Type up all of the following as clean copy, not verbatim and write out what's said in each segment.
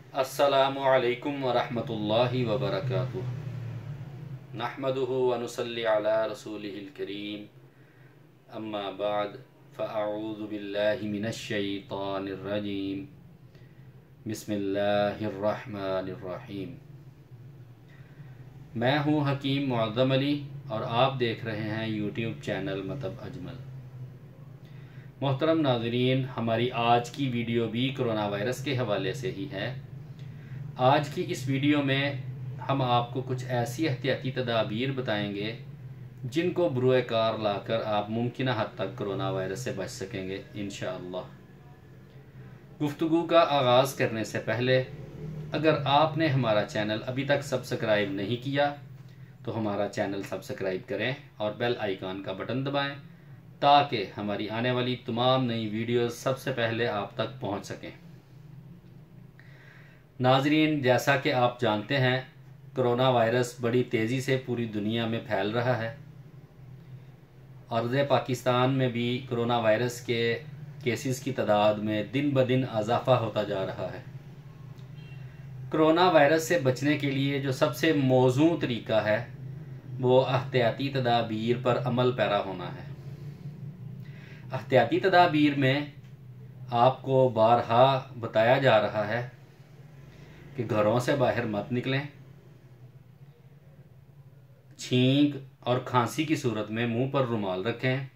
अस्सलामु अलैकुम वरहमतुल्लाहि वबरकातुहु। नहमदुहु व नुसल्ली अला रसूलिहिल करीम। अम्मा बाद फ़अऊज़ु बिल्लाहि मिनश शैतानिर रजीम। बिस्मिल्लाहिर रहमानिर रहीम। मैं हूँ हकीम मुअज़्ज़म अली और आप देख रहे हैं यूट्यूब चैनल मतब अजमल। मोहतरम नाज़रीन, हमारी आज की वीडियो भी कोरोना वायरस के हवाले से ही है। आज की इस वीडियो में हम आपको कुछ ऐसी एहतियाती तदाबीर बताएंगे जिनको बुरुए कार लाकर आप मुमकिन हद तक कोरोना वायरस से बच सकेंगे इंशाअल्लाह। गुफ्तगू का आगाज़ करने से पहले अगर आपने हमारा चैनल अभी तक सब्सक्राइब नहीं किया तो हमारा चैनल सब्सक्राइब करें और बेल आइकन का बटन दबाएं ताकि हमारी आने वाली तमाम नई वीडियोस सबसे पहले आप तक पहुंच सकें। नाजरीन, जैसा कि आप जानते हैं कोरोना वायरस बड़ी तेज़ी से पूरी दुनिया में फैल रहा है। अर्ज़ पाकिस्तान में भी कोरोना वायरस के केसेस की तादाद में दिन ब दिन इजाफा होता जा रहा है। कोरोना वायरस से बचने के लिए जो सबसे मौजूद तरीका है वो एहतियाती तदाबीर पर अमल पैरा होना है। एहतियाती तदाबीर में आपको बारहा बताया जा रहा है कि घरों से बाहर मत निकलें, छींक और खांसी की सूरत में मुंह पर रुमाल रखें,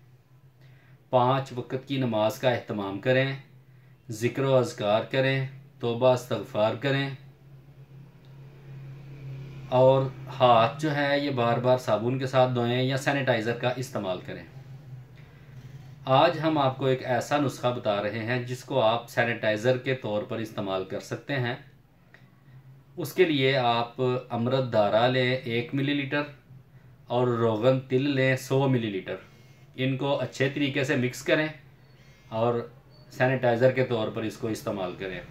5 वक्त की नमाज का एहतमाम करें, ज़िक्र व अज़कार करें, तौबा इस्तग़फ़ार करें और हाथ जो है ये बार बार साबुन के साथ धोएं या सैनिटाइज़र का इस्तेमाल करें। आज हम आपको एक ऐसा नुस्खा बता रहे हैं जिसको आप सैनिटाइज़र के तौर पर इस्तेमाल कर सकते हैं। उसके लिए आप अमृत धारा लें 1 मिलीलीटर और रोगन तिल लें 100 मिलीलीटर। इनको अच्छे तरीके से मिक्स करें और सैनिटाइज़र के तौर पर इसको इस्तेमाल करें।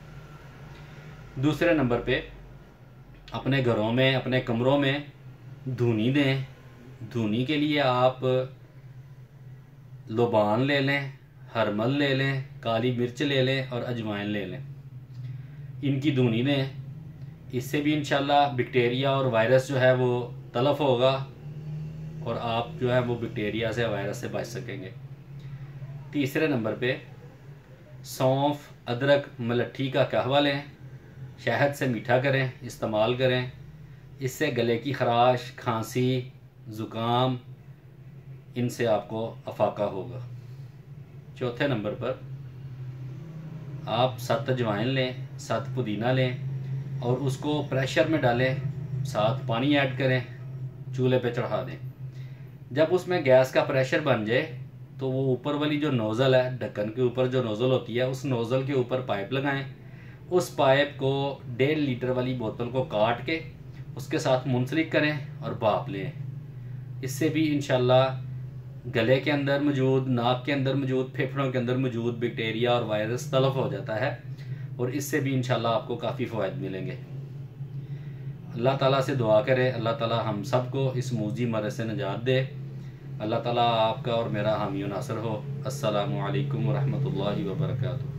दूसरे नंबर पे अपने घरों में, अपने कमरों में धूनी दें। धूनी के लिए आप लोबान ले लें, हरमल ले लें, काली मिर्च ले लें और अजवाइन ले लें। इनकी धूनी दें। इससे भी इंशाल्लाह बैक्टीरिया और वायरस जो है वो तलफ होगा और आप जो है वो बैक्टीरिया से, वायरस से बच सकेंगे। तीसरे नंबर पे सौंफ, अदरक, मलट्ठी का कहवा लें, शहद से मीठा करें, इस्तेमाल करें। इससे गले की खराश, खांसी, ज़ुकाम इनसे आपको अफाका होगा। चौथे नंबर पर आप 7 अजवाइन लें, 7 पुदीना लें और उसको प्रेशर में डालें, साथ पानी ऐड करें, चूल्हे पे चढ़ा दें। जब उसमें गैस का प्रेशर बन जाए तो वो ऊपर वाली जो नोज़ल है, ढक्कन के ऊपर जो नोज़ल होती है, उस नोज़ल के ऊपर पाइप लगाएं। उस पाइप को 1.5 लीटर वाली बोतल को काट के उसके साथ मुंसलिक करें और भाप लें। इससे भी इंशाल्लाह गले के अंदर मौजूद, नाक के अंदर मौजूद, फेफड़ों के अंदर मौजूद बैक्टीरिया और वायरस तलफ हो जाता है और इससे भी इंशाल्लाह आपको काफ़ी फ़वाइद मिलेंगे। अल्लाह ताला से दुआ करें, अल्लाह ताला हम सबको इस मूजी मरज़ से निजात दे। अल्लाह ताला आपका और मेरा हामी नासर हो। अस्सलामु अलैकुम व रहमतुल्लाहि व बरकातुहू।